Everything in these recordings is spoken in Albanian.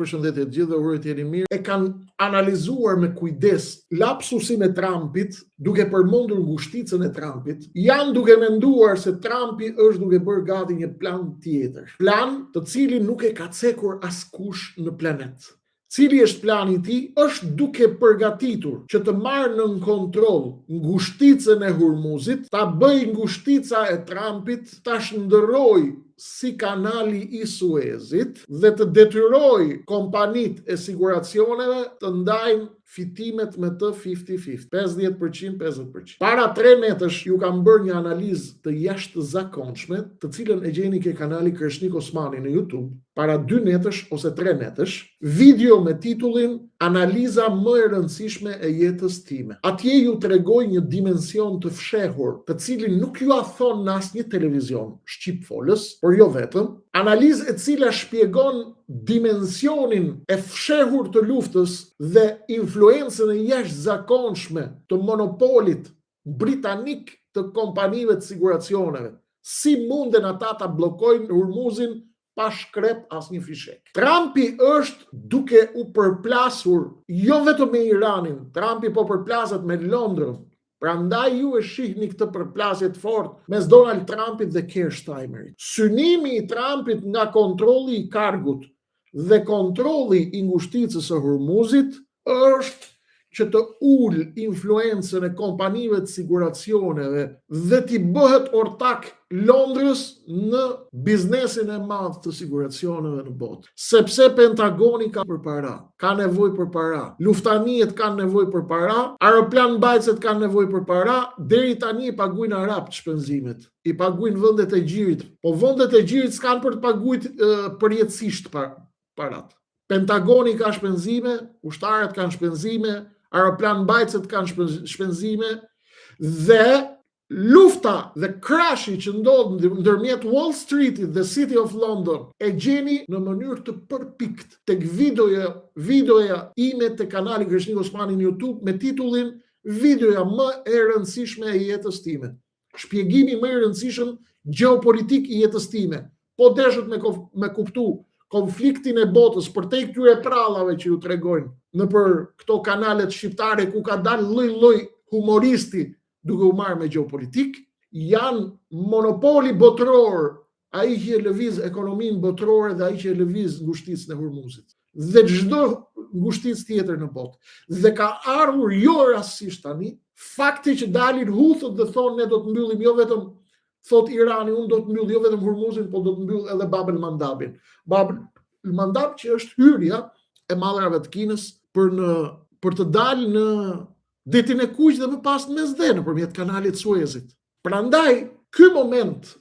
përshëndetje të gjithë dhe uroj të jeni mirë, e kanë analizuar me kujdes lapsusin e Trumpit, duke përmendur ngushticën e Trumpit, janë duke menduar se Trumpi është duke bërë gati një plan tjetër. Plan të cilin nuk e ka cekur askush në planet. Cili është plani i tij? Është duke përgatitur që të marrë nën kontroll ngushticën e Hormuzit, ta bëj ngushtica e Trumpit, ta shndërroj si kanali i Suezit dhe të detyroj kompanitë e siguracioneve të ndajnë fitimet me të 50-50, 50%, 50%. Para 3 netësh ju kam bërë një analizë të jashtëzakonshme, të cilën e gjeni ke kanali Kreshnik Osmani në YouTube, para 2 netësh ose 3 netësh, video me titullin Analiza më e rëndësishme e jetës time. Atje ju tregoj një dimension të fshehur, të cilin nuk ju a thon në asnjë televizion shqip folës, por jo vetëm, analizë e cila shpjegon dimensionin e fshehur të luftës dhe influencën e jashtëzakonshme të monopolit britanik të kompanive të siguracioneve. Si munden ata ta bllokojnë Hormuzin pa shkrep asnjë fishek. Trumpi është duke u përplasur jo vetëm me Iranin, Trumpi po përplaset me Londrën. Prandaj ju e shihni këtë përplasje të fortë mes Donald Trumpit dhe Keir Starmerit. Synimi i Trumpit nga kontrolli i kargut dhe kontrolli i ngushticës së Hormuzit është që të ul influencën e kompanive të siguracioneve dhe t'i bëhet ortak Londrës në biznesin e madh të siguracioneve në botë. Sepse Pentagoni ka për para, ka nevojë për para, luftaniet kanë nevojë për para, aeroplan mbajtësit kanë nevojë për para, deri tani i paguajnë arabët shpenzimet, i paguajnë vendet e gjirit, po vendet e gjirit s'kan për të paguajtur përjetësisht parat. Pentagoni ka shpenzime, ushtarët kanë shpenzime, aeroplan mbajtësit kanë shpenzime dhe lufta dhe krashi që ndodh ndërmjet Wall Streetit dhe City of London e gjeni në mënyrë të përpikt tek videoja ime te kanali Kreshnik Osmani në YouTube me titullin Videoja më e rëndësishme e jetës time. Shpjegimi më i rëndësishëm gjeopolitik i jetës time. Po deshët me kuptu konfliktin e botës për te këtyre prallave që ju tregojnë në për këto kanalet shqiptare ku ka dalë lloj humoristi duke u marrë me gjeopolitik, janë monopoli botëror, ai që e lëviz ekonominë botërore dhe ai që e lëviz ngushticën e Hormuzit. Dhe çdo ngushticë tjetër në botë. Dhe ka ardhur jo rastësisht tani, fakti që dalin Huthët dhe thonë ne do të mbyllim jo vetëm thot Irani, unë do të mbyll jo vetëm Hormuzin, po do të mbyll edhe Bab el Mandabin. Bab el Mandab që është hyrja e mallrave të Kinës për të dalë në detin e Kuq dhe më pas në Mesdhe nëpërmjet kanalit Suezit. Prandaj, ky moment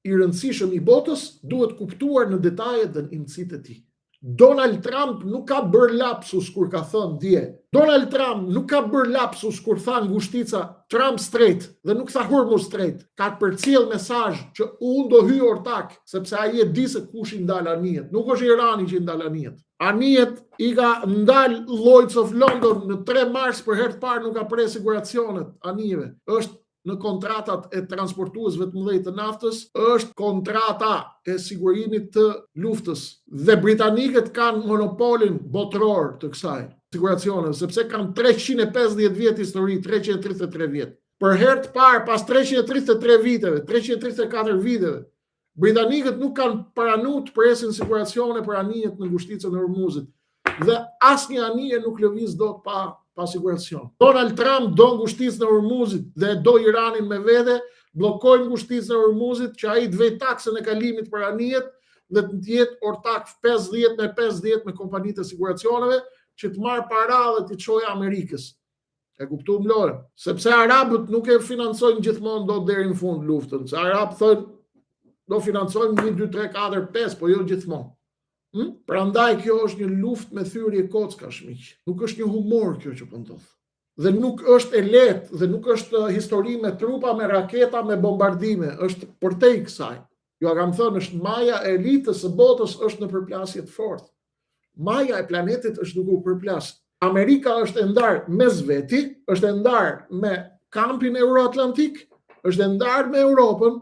i rëndësishëm i botës duhet kuptuar në detajet dhe në imësit e tij. Donald Trump nuk ka bërë lapsus kur ka thënë dje. Donald Trump nuk ka bërë lapsus kur tha ngushtica Trump Strait dhe nuk tha Hormuz Strait. Ka përcjell mesazh që unë do hyj ortak, sepse ai e di se kush i ndal anijet. Nuk është Irani që i ndal anijet. Anijet i ka ndal Lloyd's of London në 3 mars për herë të parë nuk ka prerë siguracionet anijeve. Është në kontratat e transportuesve të mëdhenj të naftës, është kontrata e sigurimit të luftës. Dhe britanikët kanë monopolin botëror të kësaj siguracione, sepse kanë 350 vjet histori, 333 vjet. Për herë të parë pas 333 viteve, 334 viteve, britanikët nuk kanë pranuar të presin siguracione për anijet në ngushticën e Hormuzit. Dhe asnjë anije nuk lëviz dot pa siguracion. Donald Trump do ngushticën e Hormuzit dhe do Iranin me vete, bllokojnë ngushticën e Hormuzit që ai të vej taksën e kalimit për anijet dhe të jetë ortak 50 me kompanitë e siguracioneve që të marrë para dhe të çojë Amerikës. E kuptuam Lore? Sepse arabët nuk e financojnë gjithmonë dot deri në fund luftën. Se arabët thonë do financojmë 1, 2, 3, 4, 5, po jo gjithmonë. Prandaj kjo është një luftë me thyrje kockash miq. Nuk është një humor kjo që po ndodh. Dhe nuk është e lehtë dhe nuk është histori me trupa, me raketa, me bombardime, është përtej kësaj. Jo kam thënë është maja e elitës së botës është në përplasje të fortë. Maja e planetit është duke u përplas. Amerika është e ndarë mes veti, është e ndarë me kampin Euro-Atlantik, është e ndarë me Europën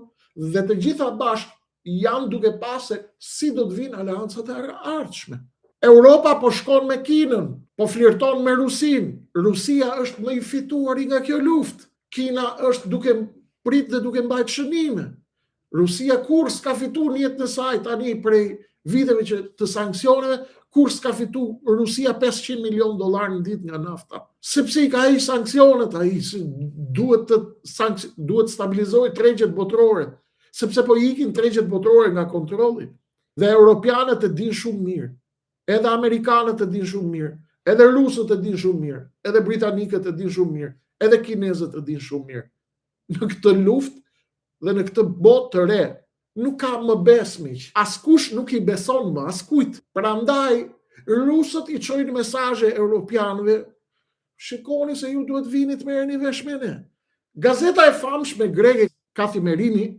dhe të gjitha bashkë janë duke pasë si do të vinë aleancat e ardhshme. Europa po shkon me Kinën, po flirton me Rusin. Rusia është më i fituari nga kjo luftë. Kina është duke prit dhe duke mbajt shënime. Rusia kur s'ka fitu në jetën e saj tani prej viteve që të sanksioneve, kur s'ka fitu Rusia $500 milion në ditë nga nafta. Sepse i ka ai sanksionet, ai duhet stabilizoj tregjet botërore, sepse po ikin tregjet botërore nga kontrolli. Dhe europianët e din shumë mirë, edhe amerikanët e din shumë mirë, edhe rusët e din shumë mirë, edhe britanikët e din shumë mirë, edhe kinezët e din shumë mirë. Në këtë luftë dhe në këtë botë të re, nuk ka më besmiq. Askush nuk i beson më askujt. Prandaj, rusët i çojnë mesazhe europianëve, shikoni se ju duhet vini të merreni vesh me ne. Gazeta e famshme greke Kathimerini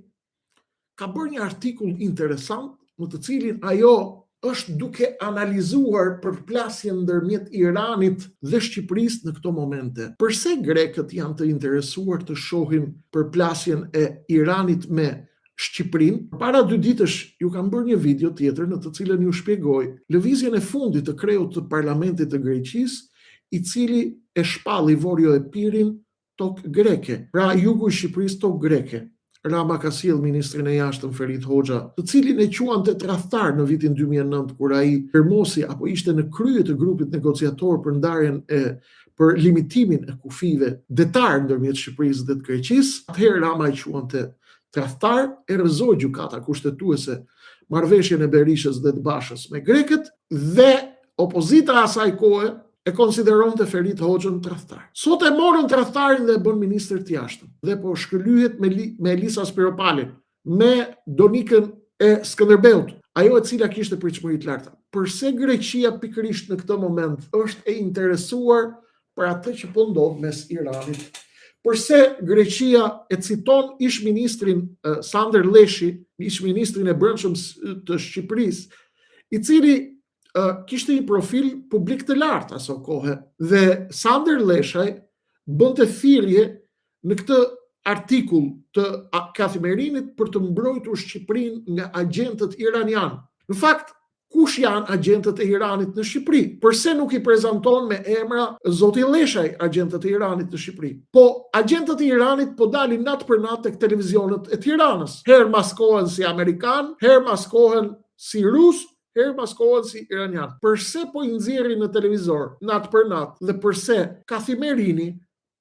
ka bërë një artikull interesant në të cilin ajo është duke analizuar përplasjen ndërmjet Iranit dhe Shqipërisë në këto momente. Përse grekët janë të interesuar të shohin përplasjen e Iranit me Shqipërinë? Para 2 ditësh ju kam bërë një video tjetër në të cilën ju shpjegoj lëvizjen e fundit të kreut të parlamentit të Greqisë, i cili e shpalli Vorjo e Pirin tokë greke, pra jugu i Shqipërisë tokë greke. Rama ka sjell ministrin e jashtëm Ferit Hoxha, të cilin e quante tradhtar në vitin 2009 kur ai firmosi apo ishte në krye të grupit negociator për ndarjen për limitimin e kufive detar ndërmjet Shqipërisë dhe të Greqisë. Atëherë Rama i quante tradhtar, e rrëzoi gjykata kushtetuese marrëveshjen e Berishës dhe të Bashës me grekët dhe opozita asaj kohe e konsideronte Ferit Hoxhën tradhtar. Sot e morën tradhtarin dhe e bën ministër të jashtëm dhe po shkëlyhet me Elisa Spiropalin, me Donikën e Skënderbeut, ajo e cila kishte pritshmëri të larta. Përse Greqia pikërisht në këtë moment është e interesuar për atë që po ndodh mes Iranit? Përse Greqia e citon ish-ministrin Sander Leshi, ish-ministrin e brendshëm të Shqipërisë, i cili kishte një profil publik të lartë aso kohë, dhe Sander Leshaj bënte thirrje në këtë artikull të Kathimerinit për të mbrojtur Shqipërinë nga agentët iranian. Në fakt, kush janë agentët e Iranit në Shqipëri? Përse nuk i prezanton me emra zoti Leshaj agentët e Iranit në Shqipëri? Po agentët e Iranit po dalin natë për natë tek televizionet e Tiranës. Herë maskohen si amerikan, herë maskohen si rus, herë maskohen si iranian. Përse po i nxjerrin në televizor natë për natë dhe përse Kathimerini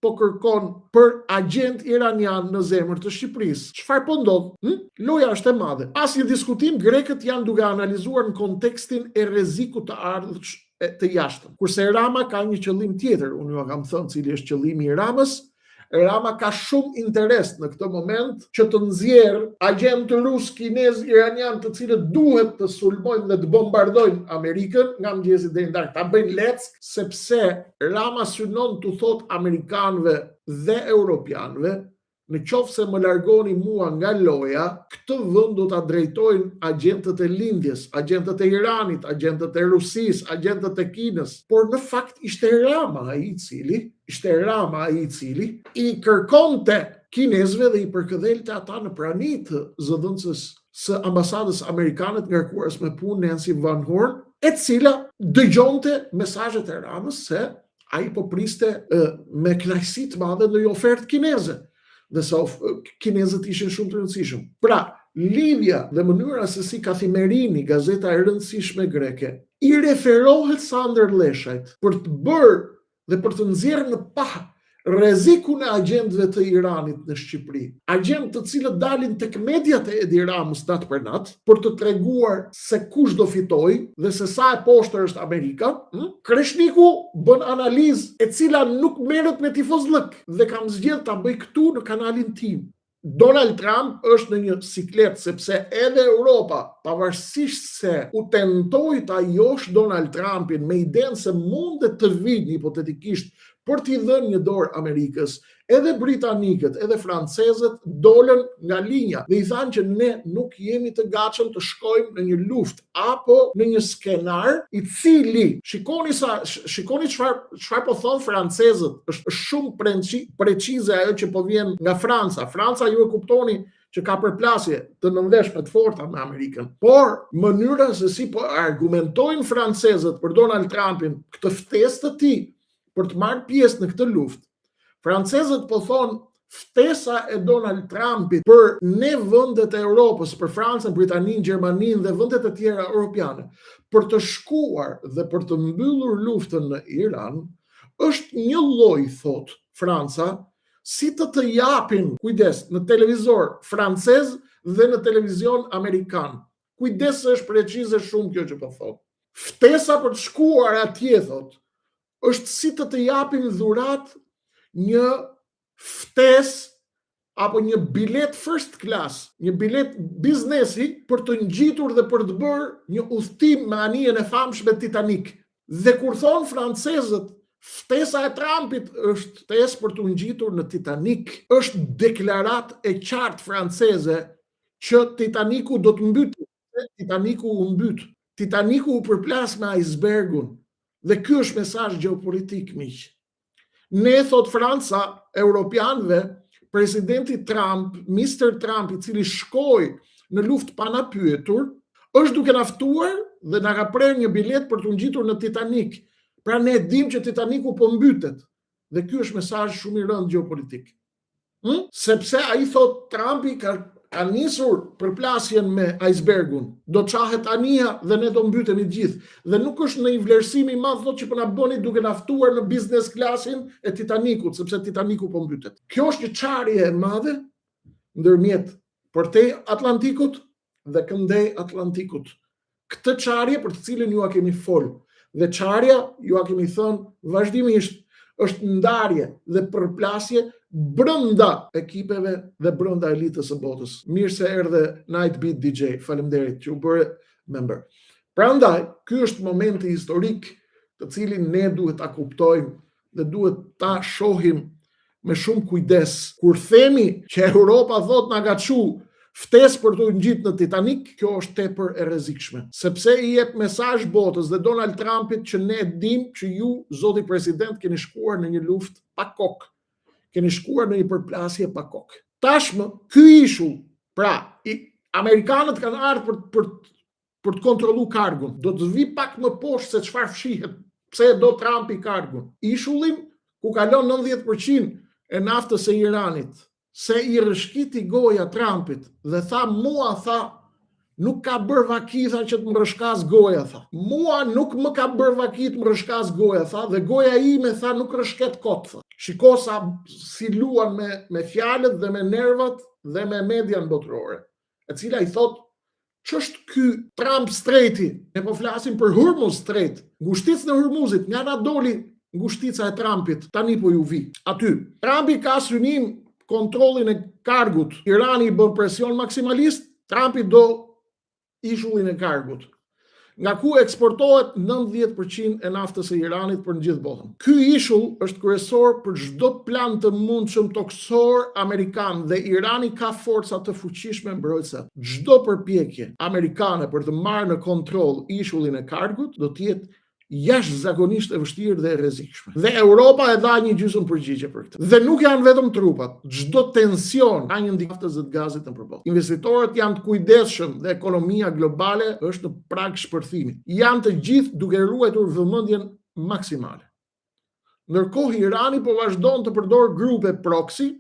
po kërkon për agent iranian në zemër të Shqipërisë? Çfarë po ndodh? Loja është e madhe. Pas një diskutim, grekët janë duke analizuar në kontekstin e rrezikut të ardhsh të jashtëm. Kurse Rama ka një qëllim tjetër, unë ju kam thënë cili është qëllimi i Ramës. Rama ka shumë interes në këtë moment që të nxjerrë agentë rus, kinez, iranian, të cilët duhet të sulmojnë dhe të bombardojnë Amerikën nga mëngjesi deri në darkë, ta bëjnë leck, sepse Rama synon të thotë amerikanëve dhe europianëve, në qoftë se më largoni mua nga loja, këtë vend do ta drejtojnë agentët e lindjes, agentët e Iranit, agentët e Rusisë, agentët e Kinës. Por në fakt ishte Rama ai i cili i kërkonte kinezëve dhe i përkëdhelte ata në prani të zëdhënësës së ambasadës amerikane të ngarkuar me punë Nancy Van Horn, e cila dëgjonte mesazhet e Ramës se ai po priste me kënaqësi të madhe ndonjë ofertë kineze. Dhe sa kinezët ishin shumë të rëndësishëm. Pra, lidhja dhe mënyra se si Kathimerini, gazeta e rëndësishme greke, i referohet Sander Leshajt për të bërë dhe për të nxjerrë në pa rrezikun e agentëve të Iranit në Shqipëri. Agentë të cilët dalin tek mediat e Edi Ramës natë për natë për të treguar se kush do fitojë dhe se sa e poshtër është Amerika. Kreshniku bën analizë e cila nuk merret me tifozllëk dhe kam zgjedhur ta bëj këtu në kanalin tim. Donald Trump është në një siklet sepse edhe Europa, pavarësisht se u tentoi ta josh Donald Trumpin me idenë se mundet të vijë hipotetikisht për t'i dhënë një dorë Amerikës, edhe britanikët, edhe francezët dolën nga linja dhe i thanë që ne nuk jemi të gatshëm të shkojmë në një luftë apo në një skenar i cili, shikoni çfarë po thon francezët, është shumë precize ajo që po vjen nga Franca. Franca, ju e kuptoni që ka përplasje të nënveshme të forta me Amerikën. Por mënyra se si po argumentojnë francezët për Donald Trumpin këtë ftesë të tij për të marrë pjesë në këtë luftë, francezët po thonë ftesa e Donald Trumpit për ne vendet e Europës, për Francën, Britaninë, Gjermaninë dhe vendet e tjera europiane, për të shkuar dhe për të mbyllur luftën në Iran, është një lloj, thot Franca, si të japin, kujdes, në televizor francez dhe në televizion amerikan. Kujdes, është precize shumë kjo që po thot. Ftesa për të shkuar atje, thot, është si të japin dhurat një ftesë apo një bilet first class, një bilet biznesi për të ngjitur dhe për të bërë një udhtim me anijen e famshme Titanic. Dhe kur thonë francezët, ftesa e Trumpit është ftesë për të ngjitur në Titanic, është deklarat e qartë franceze që Titanicu do të mbytet. Titanicu u mbyt. Titanicu u përplas me icebergun. Dhe ky është mesazh gjeopolitik, miq. Ne, thot Franca, europianëve, presidenti Trump, Mr. Trump, i cili shkoi në luftë pa na pyetur, është duke na ftuar dhe na ka prerë një bilet për të ngjitur në Titanic. Pra ne dim që Titanicu po mbytet. Dhe ky është mesazh shumë i rëndë gjeopolitik. Sepse ai thot Trumpi ka nisur përplasjen me icebergun. Do çahet anija dhe ne do mbytemi gjithë. Dhe nuk është në një vlerësim i madh thotë që po na bëni duke na ftuar në business klasin e Titanicut, sepse Titanicu po mbytet. Kjo është një çarje e madhe ndërmjet përtej Atlantikut dhe këndej Atlantikut. Këtë çarje për të cilën ju a kemi fol. Dhe çarja, ju a kemi thënë vazhdimisht, është ndarje dhe përplasje brenda ekipeve dhe brenda elitës së botës. Mirë se erdhe Nightbeat DJ, faleminderit që u bëre member. Prandaj, ky është momenti historik të cilin ne duhet ta kuptojmë dhe duhet ta shohim me shumë kujdes. Kur themi që Europa thot na ka çu ftesë për të ngjitur në Titanic, kjo është tepër e rrezikshme, sepse i jep mesazh botës dhe Donald Trumpit që ne dim që ju, zoti president, keni shkuar në një luftë pa kokë. Keni shkuar në një përplasje pa kokë. Tashmë, ky ishull, pra, amerikanët kanë ardhur për të kontrolluar kargun. Do të vi pak më poshtë se çfarë fshihet, pse do Trumpi kargun. Ishullin ku kalon 90% e naftës e Iranit. Se i rëshkiti goja Trumpit dhe tha, nuk ka bërë vakitha që të më rëshkas goja, tha. Mua nuk më ka bërë vakit të më rëshkas goja, tha, dhe goja ime, tha, nuk rëshket kot, tha. Shiko sa si luan me fjalët dhe me nervat dhe me median botërore, e cila i thot, ç'është ky Trump Straiti? Ne po flasim për Hormuz Strait, ngushticën e Hormuzit, nga na doli ngushtica e Trumpit, tani po ju vi. Aty, Trumpi ka synim kontrollin e kargut. Irani bën presion maksimalist, Trumpi do ishullin e kargut. Nga ku eksportohet 90% e naftës e Iranit për në gjithë botën. Ky ishull është kryesor për çdo plan të mundshëm toksor amerikan dhe Irani ka forca të fuqishme mbrojtëse. Çdo përpjekje amerikane për të marrë në kontroll ishullin e kargut do të jetë jashtëzakonisht e vështirë dhe e rrezikshme. Dhe Europa e dha një gjysmë përgjigje për këtë. Dhe nuk janë vetëm trupat, çdo tension ka një ndikim të gazit në përballë. Investitorët janë të kujdesshëm dhe ekonomia globale është në prag shpërthimi. Janë të gjithë duke ruajtur vëmendjen maksimale. Ndërkohë Irani po vazhdon të përdor grupe proxy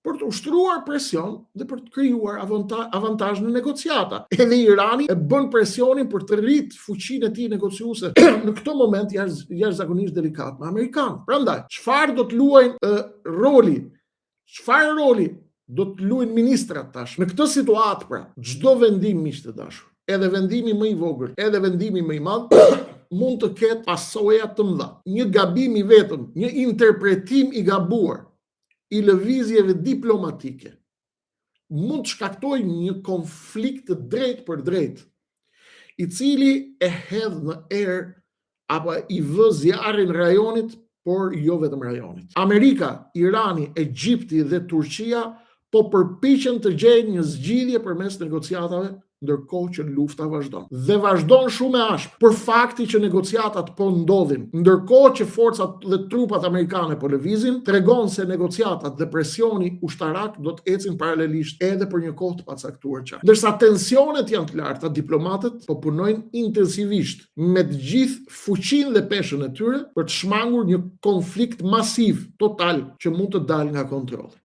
për të ushtruar presion dhe për të krijuar avantazh në negociata. Edhe Irani e bën presionin për të rritë fuqinë e tij negociuese në këtë moment jashtëzakonisht delikat me amerikanë. Prandaj, çfarë do të luajnë roli? Çfarë roli do të luajnë ministrat tash? Në këtë situatë, pra, çdo vendim miq të dashur, edhe vendimi më i vogël, edhe vendimi më i madh, mund të ketë pasoja të mëdha. Një gabim i vetëm, një interpretim i gabuar i lëvizjeve diplomatike mund të shkaktojë një konflikt të drejtë për drejtë, i cili e hedh në erë apo i vë zjarrin rajonit, por jo vetëm rajonit. Amerika, Irani, Egjipti dhe Turqia po përpiqen të gjejnë një zgjidhje përmes negociatave ndërkohë që lufta vazhdon. Dhe vazhdon shumë e ashpër për fakti që negociatat po ndodhin, ndërkohë që forcat dhe trupat amerikane po lëvizin, tregon se negociatat dhe presioni ushtarak do të ecin paralelisht edhe për një kohë të pacaktuar qartë. Ndërsa tensionet janë të larta, diplomatët po punojnë intensivisht me të gjithë fuqinë dhe peshën e tyre për të shmangur një konflikt masiv, total, që mund të dalë nga kontrolli.